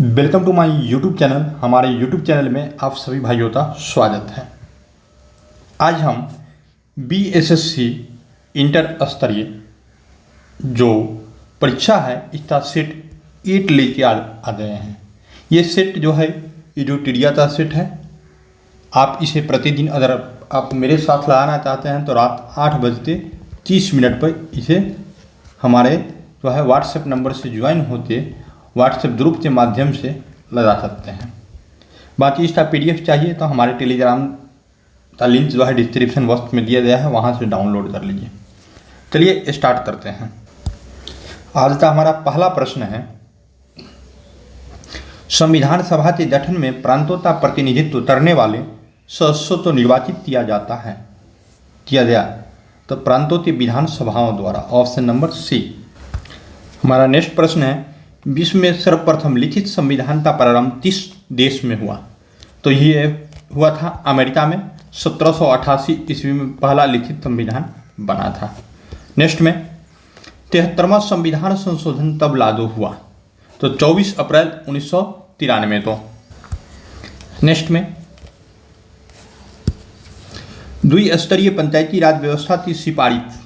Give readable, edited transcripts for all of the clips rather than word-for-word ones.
Welcome to my YouTube channel. हमारे YouTube channel में आप सभी भाइयों का स्वागत है। आज हम बीएसएससी इंटर स्तरीय जो परीक्षा है इसका सेट 8 लेके आ गए हैं। ये सेट जो है ये जो टीडिया का सेट है। आप इसे प्रतिदिन अगर आप मेरे साथ लगाना चाहते हैं तो रात 8:30 पर इसे हमारे जो है व्हाट्सएप नंबर से ज्वाइन होते व्हाट्सएप ग्रुप के माध्यम से लगा सकते हैं। बाकी इसका पीडीएफ चाहिए तो हमारे टेलीग्राम का लिंक जो है डिस्क्रिप्शन बॉक्स में दिया गया है, वहाँ से डाउनलोड कर लीजिए। चलिए स्टार्ट करते हैं। आज का हमारा पहला प्रश्न है, संविधान सभा के गठन में प्रांतों का प्रतिनिधित्व करने वाले सदस्यों को निर्वाचित किया गया तो प्रांतों की विधानसभाओं द्वारा। Option number C. हमारा नेक्स्ट प्रश्न है, विश्व में सर्वप्रथम लिखित संविधान का प्रारंभ किस देश में हुआ? तो ये हुआ था अमेरिका में। 1788 ईस्वी में पहला लिखित संविधान बना था। नेक्स्ट में 73वां संविधान संशोधन तब लागू हुआ? तो 24 अप्रैल 1993 को। नेक्स्ट में द्विस्तरीय पंचायती राज व्यवस्था की सिफारिश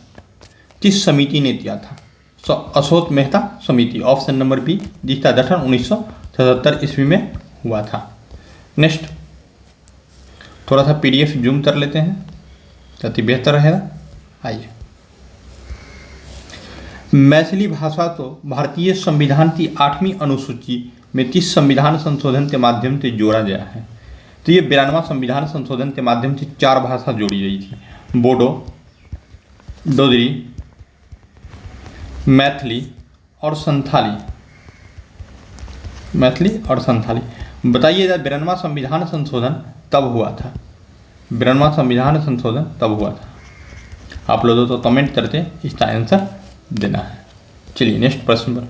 किस समिति ने किया था? अशोक मेहता समिति। ऑप्शन नंबर बी, जिसका गठन 1977 ईस्वी में हुआ था। नेक्स्ट थोड़ा सा पीडीएफ जूम कर लेते हैं ताकि बेहतर रहेगा। आइए, मैथिली भाषा को भारतीय संविधान की 8वीं अनुसूची में किस संविधान संशोधन के माध्यम से जोड़ा गया है? तो ये 92वां संविधान संशोधन के माध्यम से 4 भाषा जोड़ी गई थी, बोडो, डोगरी, मैथिली और संथाली। बताइएगा 92वां संविधान संशोधन कब हुआ था? 92वां संविधान संशोधन तब हुआ था। आप लोगों को कमेंट करके इसका आंसर देना है। चलिए नेक्स्ट प्रश्न पर,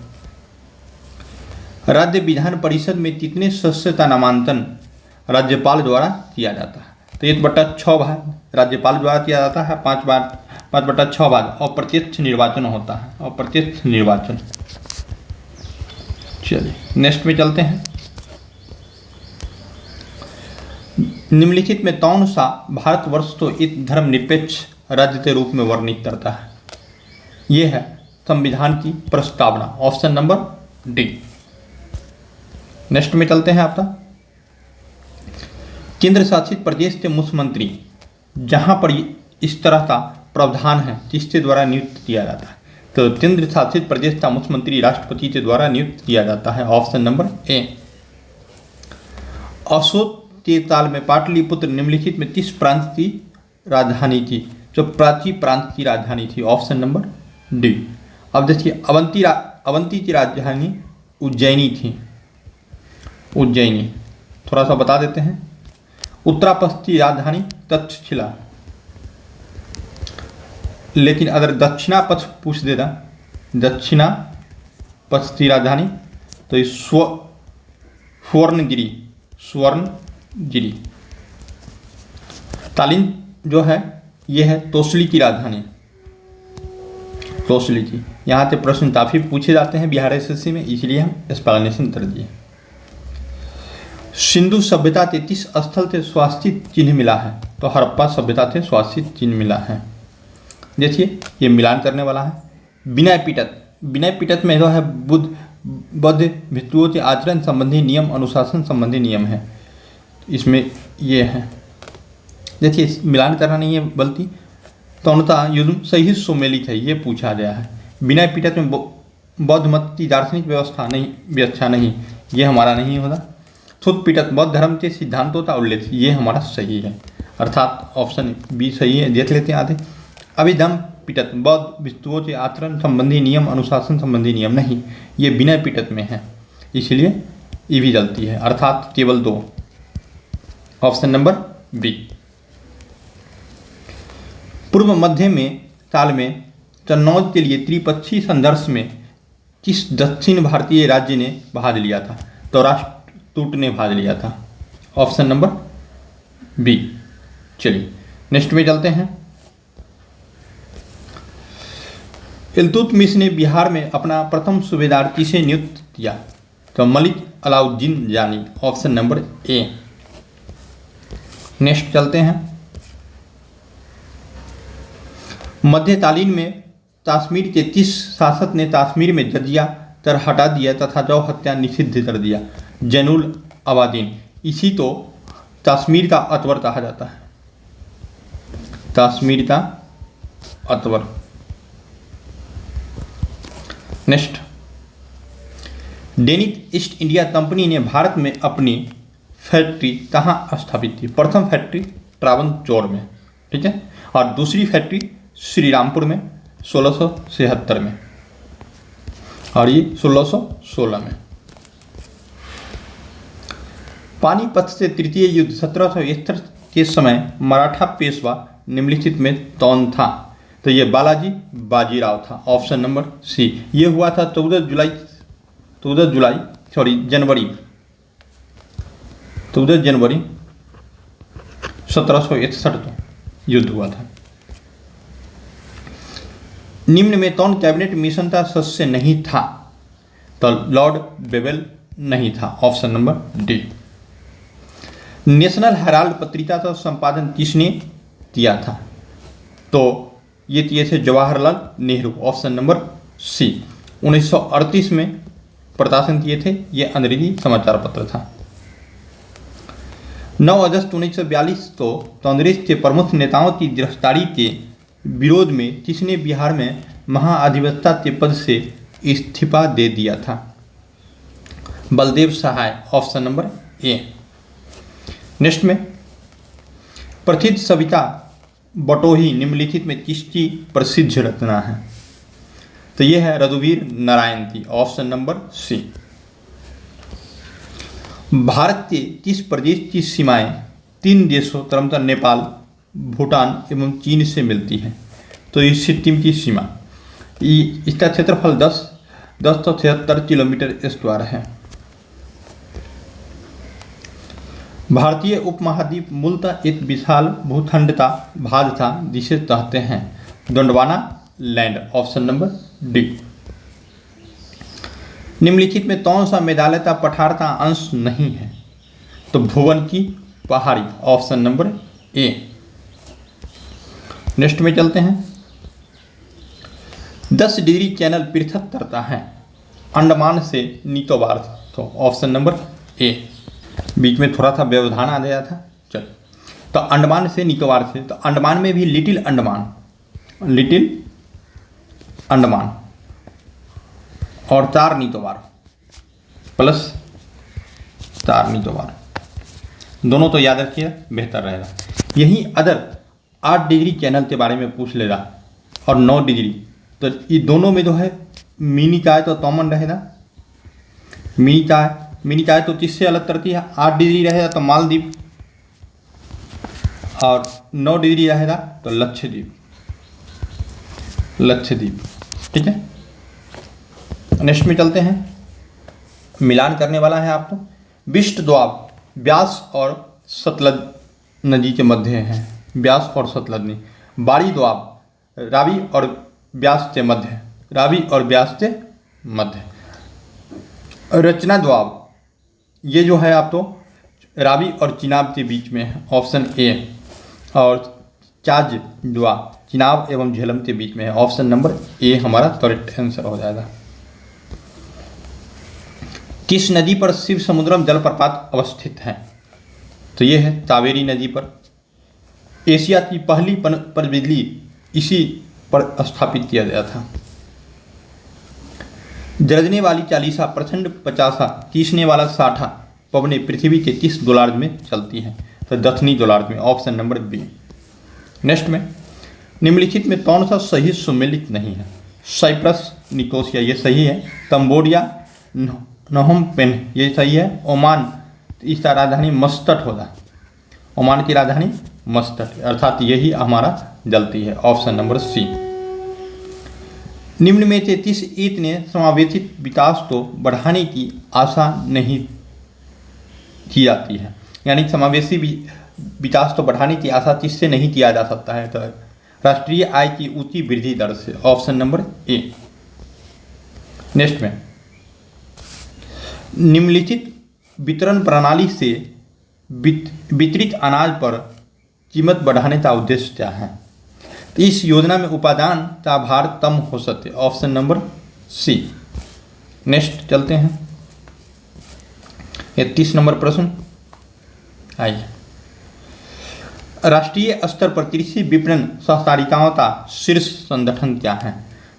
राज्य विधान परिषद में कितने सदस्य का नामांकन राज्यपाल द्वारा किया जाता है? तो 1/6 भाग राज्यपाल द्वारा किया जाता है, 5/6 भाग अप्रत्यक्ष निर्वाचन होता है, अप्रत्यक्ष निर्वाचन। चलिए नेक्स्ट में चलते हैं। निम्नलिखित में कौन सा भारतवर्ष को एक धर्मनिरपेक्ष राज्य के रूप में वर्णित करता है? यह है संविधान की प्रस्तावना। Option number D. नेक्स्ट में चलते हैं आपका, केंद्र शासित प्रदेश के मुख्यमंत्री जहां पर इस तरह का प्रावधान है किसके द्वारा नियुक्त किया जाता है? तो केंद्र शासित प्रदेश का मुख्यमंत्री राष्ट्रपति के द्वारा नियुक्त किया जाता है। ऑप्शन नंबर ए। अशोक के काल में पाटलिपुत्र निम्नलिखित में किस प्रांत की राजधानी थी? जो प्राची प्रांत की राजधानी थी। Option number D. अब देखिए, अवंती की राजधानी उज्जैनी थी, उज्जैनी। थोड़ा सा बता देते हैं। उत्तरापथ की राजधानी तक्षशिला। लेकिन अगर दक्षिणापथ पूछ देता, दक्षिणापथ की राजधानी, तो स्वर्णगिरी। तालीन जो है ये है तोसली की राजधानी, तोसली की। यहाँ से प्रश्न काफी पूछे जाते हैं बिहार एसएससी में, इसलिए हम एक्सप्लेनेशन कर दिए। सिंधु सभ्यता के किस स्थल से स्वास्थ्य चिन्ह मिला है? तो हड़प्पा सभ्यता से स्वास्थ्य चिन्ह मिला है। देखिए ये मिलान करने वाला है। विनय पिटक में जो है बौद्ध भिक्षुओं के आचरण संबंधी नियम, अनुशासन संबंधी नियम है, इसमें ये है। देखिए मिलान करना नहीं है बल्कि तौनता युद्ध सही सुमेलित है, ये पूछा गया है। विनय पिटक में बौद्ध मत की दार्शनिक व्याख्या नहीं, ये हमारा नहीं होगा। शुद्ध पिटक बौद्ध धर्म के सिद्धांतों का उल्लेख, ये हमारा सही है, अर्थात ऑप्शन बी सही है। देख लेते हैं आधे। अभिधम पिटक बौद्ध भिक्षुओं के आचरण संबंधी नियम, अनुशासन संबंधी नियम नहीं, ये विनय पिटक में है, इसलिए ये भी गलती है, अर्थात केवल 2। Option number B. पूर्व मध्य में काल में कन्नौज के लिए त्रिपक्षीय संघर्ष में किस दक्षिण भारतीय राज्य ने भाग लिया था? तो राष्ट्रकूट ने भाग लिया था। Option number B. चलिए नेक्स्ट में चलते हैं। इल्तुतमिश ने बिहार में अपना प्रथम सूबेदार किसे नियुक्त किया? तो मलिक अलाउद्दीन जानी, ऑप्शन नंबर ए। नेक्स्ट चलते हैं। मध्यकालीन में कश्मीर के किस शासक ने कश्मीर में जजिया कर हटा दिया तथा गौ हत्या निषिद्ध कर दिया? जैनुल आबादीन। इसी तो कश्मीर का अकबर कहा जाता है, कश्मीर का Akbar. Next, Danish east India company ने भारत में अपनी फैक्ट्री कहाँ स्थापित की? प्रथम फैक्ट्री ट्रावनकोर में, ठीक है, और दूसरी फैक्ट्री श्रीरामपुर में 1676 में, और ये 1616 में। पानीपत से तृतीय युद्ध 1771 के समय मराठा पेशवा निम्नलिखित में कौन था? तो ये बालाजी बाजीराव था, ऑप्शन नंबर सी। ये हुआ था 14 जनवरी 1761 को युद्ध हुआ था। निम्न में कौन कैबिनेट मिशन का सदस्य नहीं था? तो लॉर्ड बेवेल नहीं था, option number D. National Herald पत्रिका का संपादन किसने किया था? तो ये किए थे Jawaharlal Nehru, option number C. 1938 में प्रकाशन किए थे, ये अंग्रेजी समाचार पत्र था। 9 अगस्त 1942 को कांग्रेस के प्रमुख नेताओं की गिरफ्तारी के विरोध में किसने बिहार में महाधिवक्ता के पद से इस्तीफा दे दिया था? बलदेव सहाय, ऑप्शन नंबर ए। नेक्स्ट में, प्रसिद्ध सविता बटोही निम्नलिखित में किसकी प्रसिद्ध रचना है? तो यह है रघुवीर नारायण की, ऑप्शन नंबर सी। भारत के किस प्रदेश की सीमाएं 3 देशों क्रमशः नेपाल, भूटान एवं चीन से मिलती हैं? तो ये सिक्किम की सीमा, इसका क्षेत्रफल 1073 किलोमीटर स्क्वायर है। भारतीय उपमहाद्वीप मूलतः एक विशाल भूखंड का भाग था जिसे कहते हैं Gondwana land, option number D. निम्नलिखित में कौन सा मेघालय का पठार का अंश नहीं है? तो भुवन की पहाड़ी, ऑप्शन नंबर ए। नेक्स्ट में चलते हैं। 10 डिग्री चैनल पृथक करता है अंडमान से निकोबार, तो ऑप्शन नंबर ए। बीच में थोड़ा सा व्यवधान आ गया था, चलो। तो अंडमान से निकोबार से, तो अंडमान में भी लिटिल अंडमान और 4 निकोबार प्लस 4 निकोबार, दोनों तो याद रखिए, बेहतर रहेगा। यही अदर 8 डिग्री चैनल के बारे में पूछ लेगा और 9 डिग्री, तो ये दोनों में जो है मिनी काय तो कॉमन रहेगा। मिनी काय तो किससे अलग करती है? 8 डिग्री रहेगा तो मालदीव, और 9 डिग्री रहेगा तो लक्षद्वीप, ठीक है। नेक्स्ट में चलते हैं, मिलान करने वाला है आपको। विष्ट द्वाब ब्यास और सतलज नदी के मध्य है, ब्यास और सतलज नदी। बाड़ी द्वाब रावी और ब्यास के मध्य, रावी और ब्यास के मध्य। रचना द्वाब ये जो है आप तो रावी और चिनाब के बीच में है, ऑप्शन ए। और चाज द्वाब चिनाब एवं झेलम के बीच में है, ऑप्शन नंबर ए हमारा करेक्ट आंसर हो जाएगा। किस नदी पर शिव समुद्रम जलप्रपात अवस्थित है? तो ये है कावेरी नदी पर। एशिया की पहली पनबिजली इसी पर स्थापित किया गया था। गरजने वाली चालीसा, प्रचंड पचासा, तीसने वाला साठा पवने पृथ्वी के किस गोलार्ध में चलती है? तो दक्षिणी गोलार्ध में, ऑप्शन नंबर बी। नेक्स्ट में, निम्नलिखित में कौन सा सही सुमेलित नहीं है? साइप्रस, निकोसिया ये सही है। कंबोडिया, नहोम पेन ये सही है। ओमान, इसका राजधानी मस्कट होगा, ओमान की राजधानी मस्कट, अर्थात यही हमारा जलती है, ऑप्शन नंबर सी। निम्न में से किस ईत ने समावेशित विकास को बढ़ाने की आशा नहीं की जाती है? यानी समावेशी विकास को बढ़ाने की आशा किससे नहीं किया जा सकता है? तो राष्ट्रीय आय की ऊंची वृद्धि दर से, ऑप्शन नंबर ए। नेक्स्ट में, निम्नलिखित वितरण प्रणाली से वितरित अनाज पर कीमत बढ़ाने का उद्देश्य क्या है? तो इस योजना में उपादान का भार कम हो सकते, ऑप्शन नंबर सी। नेक्स्ट चलते हैं 31 नंबर प्रश्न। आइए, राष्ट्रीय स्तर पर कृषि विपणन सहकारिताओं का शीर्ष संगठन क्या है?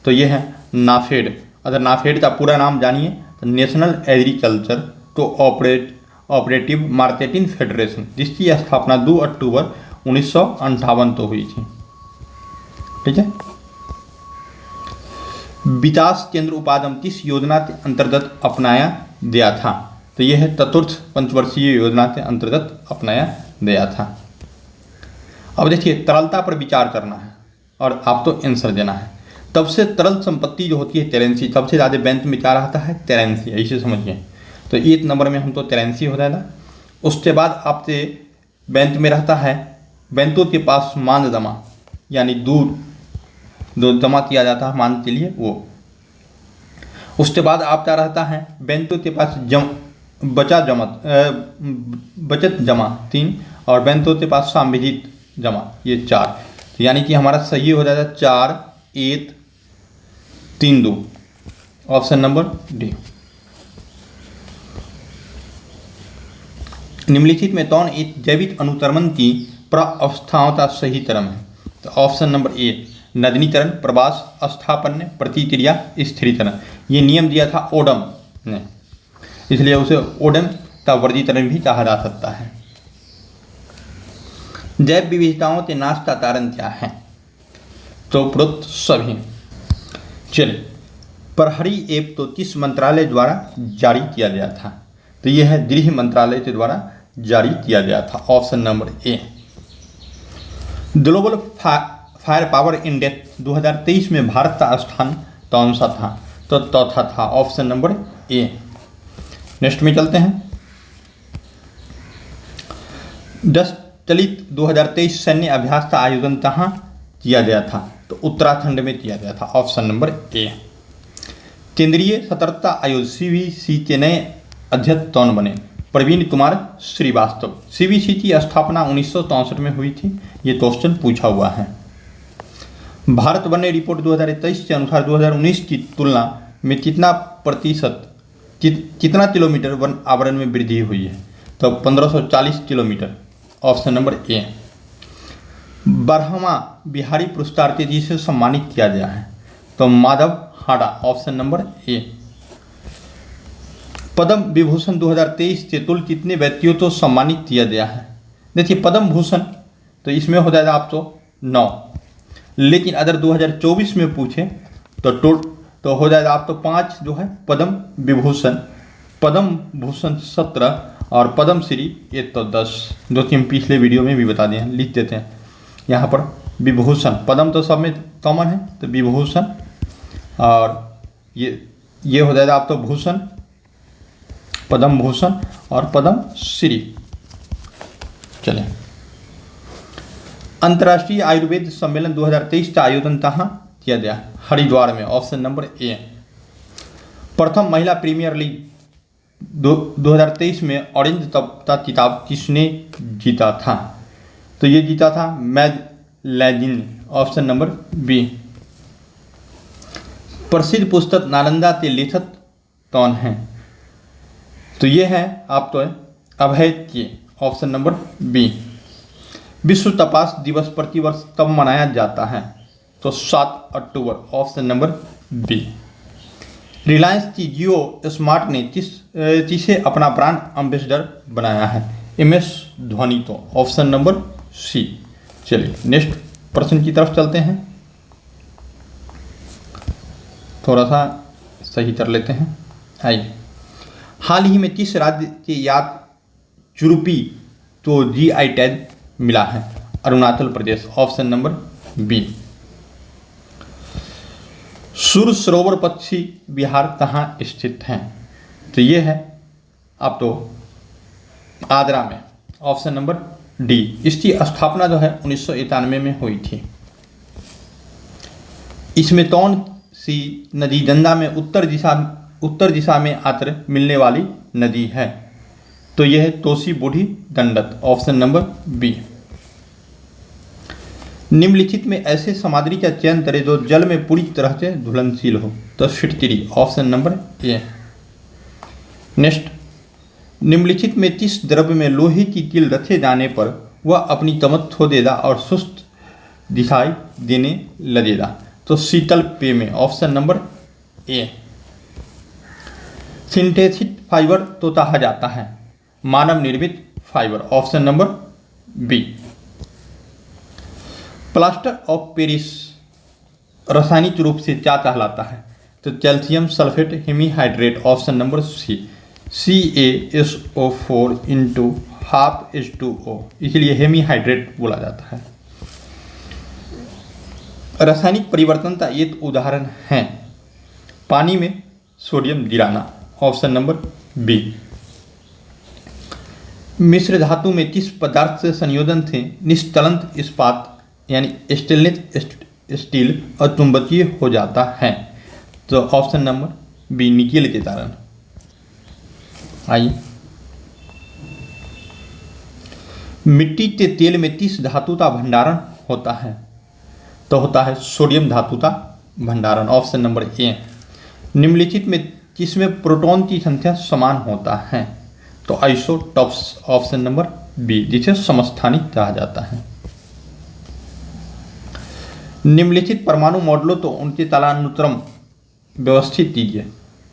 तो यह है नाफेड। अगर नाफेड का पूरा नाम जानिए तो national agriculture cooperative marketing federation, जिसकी स्थापना 2 अक्टूबर 1958 को हुई थी। ठीक है। विकास केंद्र उपागम किस योजना के अंतर्गत अपनाया गया था? तो यह है चतुर्थ पंचवर्षीय योजना के अंतर्गत अपनाया गया था। अब देखिए, तरलता पर विचार करना है और आपको आंसर देना है। तब से तरल संपत्ति जो होती है करेंसी, सबसे ज़्यादा बैंक में क्या रहता है? करेंसी, ऐसे समझिए। तो 1 नंबर में हम तो करेंसी हो जाएगा। उसके बाद आपसे बैंक में रहता है, बैंकों के पास मांग जमा, यानी दूर जो जमा किया जाता है मांग के लिए वो। उसके बाद आपका रहता है बैंकों के पास बचत जमा 3, और बैंकों के पास सामूहिक जमा, ये 4। यानी कि हमारा सही हो जाएगा 4, 1, 3, 2, ऑप्शन नंबर डी। निम्नलिखित में कौन एक जैविक अनुक्रमण की प्रावस्थाओं का सही क्रम है? तो ऑप्शन नंबर ए, नवीनीकरण, प्रवास, स्थापन्य, प्रतिक्रिया, स्थिरीकरण। ये नियम दिया था ओडम ने, इसलिए उसे ओडम का वर्गीकरण भी कहा जा सकता है। जैव विविधताओं के नाश का कारण क्या है? तो उपरोक्त सभी। चलिए, प्रहरी ऐप तो किस मंत्रालय द्वारा जारी किया गया था? तो यह है गृह मंत्रालय के द्वारा जारी किया गया था, ऑप्शन नंबर ए। ग्लोबल फायर पावर इंडेक्स 2023 में भारत का स्थान कौन सा था? तो चौथा था, ऑप्शन नंबर ए। नेक्स्ट में चलते हैं। 10 चलित 2023 सैन्य अभ्यास का आयोजन कहाँ किया गया था? तो उत्तराखंड में किया गया था, ऑप्शन नंबर ए। केंद्रीय सतर्कता आयोग CBC के नए अध्यक्ष कौन बने? प्रवीण कुमार श्रीवास्तव। CBC की स्थापना 1964 में हुई थी। ये क्वेश्चन पूछा हुआ है। भारत वन्य रिपोर्ट 2023 के अनुसार 2019 की तुलना में कितना किलोमीटर वन आवरण में वृद्धि हुई है? तो 1540 किलोमीटर, ऑप्शन नंबर ए। 12वां बिहारी पुरस्कार के जिसे सम्मानित किया गया है? तो Madhav Hada, option number A. Padma Vibhushan 2023 के कुल कितने व्यक्तियों को सम्मानित किया गया है? देखिए, पद्म भूषण तो इसमें हो जाएगा आप तो 9, लेकिन अगर 2024 में पूछे तो हो जाएगा आप तो 5 जो है पद्म भूषण 17 और पद्म श्री ये तो 10, जो कि हम पिछले वीडियो में भी बता दिए हैं, लिख देते हैं यहाँ पर। विभूषण, पद्म तो सब में कॉमन है, तो विभूषण, और ये हो जाएगा आप तो भूषण, पद्म भूषण और पद्म श्री। चलें, अंतर्राष्ट्रीय आयुर्वेद सम्मेलन 2023 का आयोजन कहाँ किया गया? हरिद्वार में, ऑप्शन नंबर ए। प्रथम महिला प्रीमियर लीग 2023 में ऑरेंज का किताब किसने जीता था? तो ये जीता था मैज लैजिन, ऑप्शन नंबर बी। प्रसिद्ध पुस्तक नालंदा के लेखक कौन हैं? तो ये है आप तो अभय के, ऑप्शन नंबर बी। विश्व कपास दिवस प्रतिवर्ष कब मनाया जाता है? तो 7 अक्टूबर, ऑप्शन नंबर बी। रिलायंस की जियो स्मार्ट ने किसे अपना ब्रांड एम्बेसडर बनाया है? MS धोनी, तो ऑप्शन नंबर सी। चलिए नेक्स्ट प्रश्न की तरफ चलते हैं, थोड़ा सा सही कर लेते हैं। आइए, हाल ही में किस राज्य के याद चुरुपी तो GI टैग मिला है? Arunachal Pradesh, option number B. सुर सरोवर पक्षी विहार कहाँ स्थित हैं? तो ये है आप तो आगरा में, ऑप्शन नंबर डी। इसकी स्थापना जो है 1991 में हुई थी। इसमें कौन सी नदी गंगा में उत्तर दिशा उत्तर दिशा में आकर मिलने वाली नदी है। तो यह है तोसी बूढ़ी गंडक, ऑप्शन नंबर बी। निम्नलिखित में ऐसे सामग्री का चयन करें जो जल में पूरी तरह से घुलनशील हो। तो फिटकरी, ऑप्शन नंबर ए। नेक्स्ट, निम्नलिखित में किस द्रव्य में लोहे की कील रखे जाने पर वह अपनी चमक खो देगा और सुस्त दिखाई देने लगेगा। तो शीतल पेय में, option number A. Synthetic fibre तो कहा जाता है मानव निर्मित fibre, option number B. Plaster of Paris रासायनिक रूप से क्या कहलाता है। तो calcium sulphate hemihydrate, option number C. CaSO4 into half H2O, इसलिए हेमीहाइड्रेट बोला जाता है। रासायनिक परिवर्तन का एक उदाहरण है पानी में सोडियम गिराना, ऑप्शन नंबर बी। मिश्र धातु में किस पदार्थ से संयोजन से निश्चलंत इस्पात यानी स्टेनलेस स्टील अचुंबकीय हो जाता है। तो ऑप्शन नंबर बी, निकेल के कारण। आइए, मिट्टी के तेल में किस धातु का भंडारण होता है। तो होता है सोडियम धातु का भंडारण, ऑप्शन नंबर ए। निम्नलिखित में किसमें प्रोटॉन की संख्या समान होता है। तो आइसोटॉप्स, ऑप्शन नंबर बी, जिसे समस्थानिक कहा जाता है। निम्नलिखित परमाणु मॉडलों तो उनके कालानुक्रम व्यवस्थित कीजिए।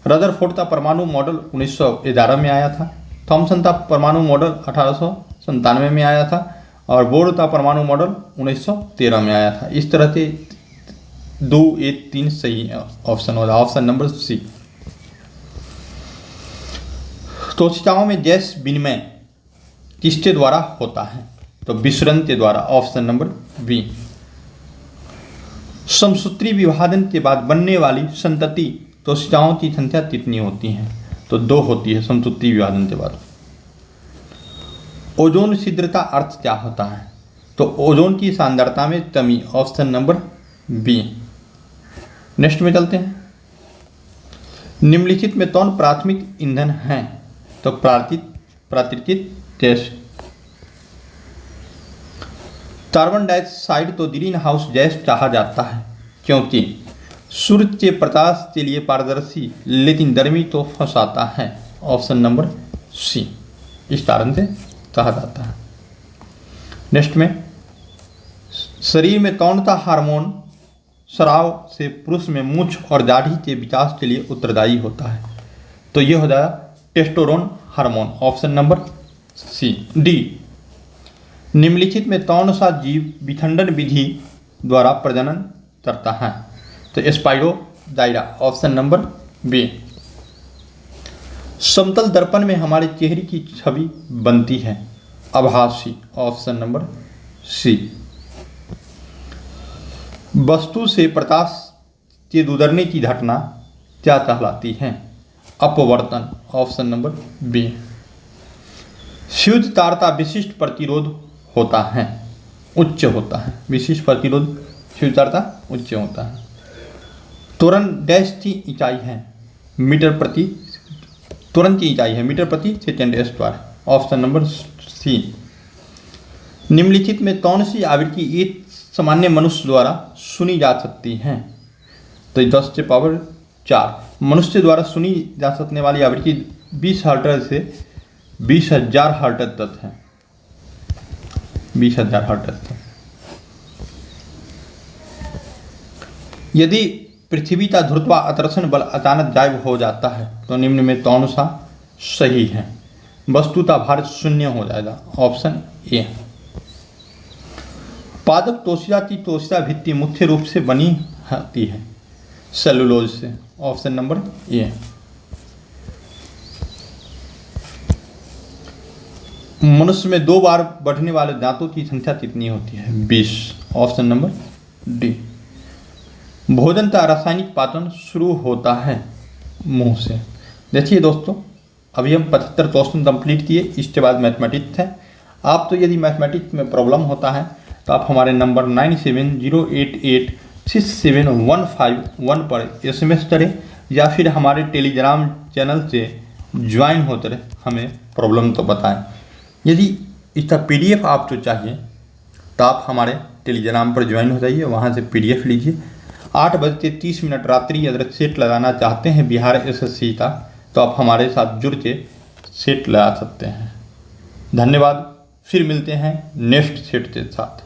रदरफोर्ड का परमाणु मॉडल 1911 में आया था। थॉमसन का परमाणु मॉडल 1897 में आया था और बोर का परमाणु मॉडल 1913 में आया था। इस तरह से 2, 1, 3 सही ऑप्शन होगा, ऑप्शन नंबर सी। कोशिकाओं में गैस विनिमय किसके द्वारा होता है। तो विसरण के द्वारा, ऑप्शन नंबर बी। समसूत्री विभाजन के बाद बनने वाली संतति कोशिकाओं की संख्या कितनी होती है। तो 2 होती है समसूत्री विभाजन के बाद। ओजोन छिद्र का अर्थ क्या होता है। तो ओजोन की सांद्रता में कमी, ऑप्शन नंबर बी। नेक्स्ट में चलते हैं। निम्नलिखित में कौन प्राथमिक ईंधन है। तो प्राकृतिक गैस। कार्बन डाइऑक्साइड तो ग्रीन हाउस गैस कहा जाता है क्योंकि सूर्य के प्रकाश के लिए पारदर्शी लेकिन गर्मी तो फंसाता है, ऑप्शन नंबर सी, इस कारण से कहा जाता है। नेक्स्ट में, शरीर में कौन सा हार्मोन स्राव से पुरुष में मूंछ और दाढ़ी के विकास के लिए उत्तरदायी होता है। तो ये हो जाएगा testosterone hormone, option number C, D. निम्नलिखित में कौन सा जीव विखंडन विधि द्वारा प्रजनन करता है। तो स्पाइरोजाइरा, ऑप्शन नंबर बी। समतल दर्पण में हमारे चेहरे की छवि बनती है, आभासी, ऑप्शन नंबर सी। वस्तु से प्रकाश के गुजरने की घटना क्या कहलाती है। अपवर्तन, ऑप्शन नंबर बी। शुद्ध तार का विशिष्ट प्रतिरोध होता है, उच्च होता है। विशिष्ट प्रतिरोध शुद्ध तार का उच्च होता है। त्वरण डैश की इकाई है मीटर प्रति, त्वरण की इकाई है मीटर प्रति second square, option number C. निम्नलिखित में कौन सी आवृत्ति एक सामान्य मनुष्य द्वारा सुनी जा सकती है। तो 10⁴ मनुष्य द्वारा सुनी जा सकने वाली आवृत्ति 20 हर्ट्ज से 20,000 हर्ट्ज तक है, 20,000 हर्ट्ज तक। यदि पृथ्वी का गुरुत्वाकर्षण बल अचानक गायब हो जाता है तो निम्न में कौन सा सही है। वस्तु का भार 0 हो जाएगा, ऑप्शन ए। पादप कोशिका की कोशिका भित्ति मुख्य रूप से बनी होती है सेलुलोज से, ऑप्शन नंबर ए। मनुष्य में 2 बार बढ़ने वाले दांतों की संख्या कितनी होती है, 20, ऑप्शन नंबर डी। भोजन का रासायनिक पाचन शुरू होता है मुंह से। देखिए दोस्तों, अभी हम 75 क्वेश्चन कंप्लीट किए, इसके बाद मैथमेटिक्स है। आप तो यदि मैथमेटिक्स में प्रॉब्लम होता है तो आप हमारे नंबर 9708867151 पर SMS करें या फिर हमारे टेलीग्राम चैनल से ज्वाइन होते रहे, हमें प्रॉब्लम तो बताएं। यदि इसका PDF आपको चाहिए तो आप हमारे टेलीग्राम पर ज्वाइन हो जाइए, वहाँ से PDF लीजिए। 8:30 रात्रि अगर सेट लगाना चाहते हैं बिहार SSC का तो आप हमारे साथ जुड़ के सेट लगा सकते हैं। धन्यवाद, फिर मिलते हैं नेक्स्ट सेट के साथ।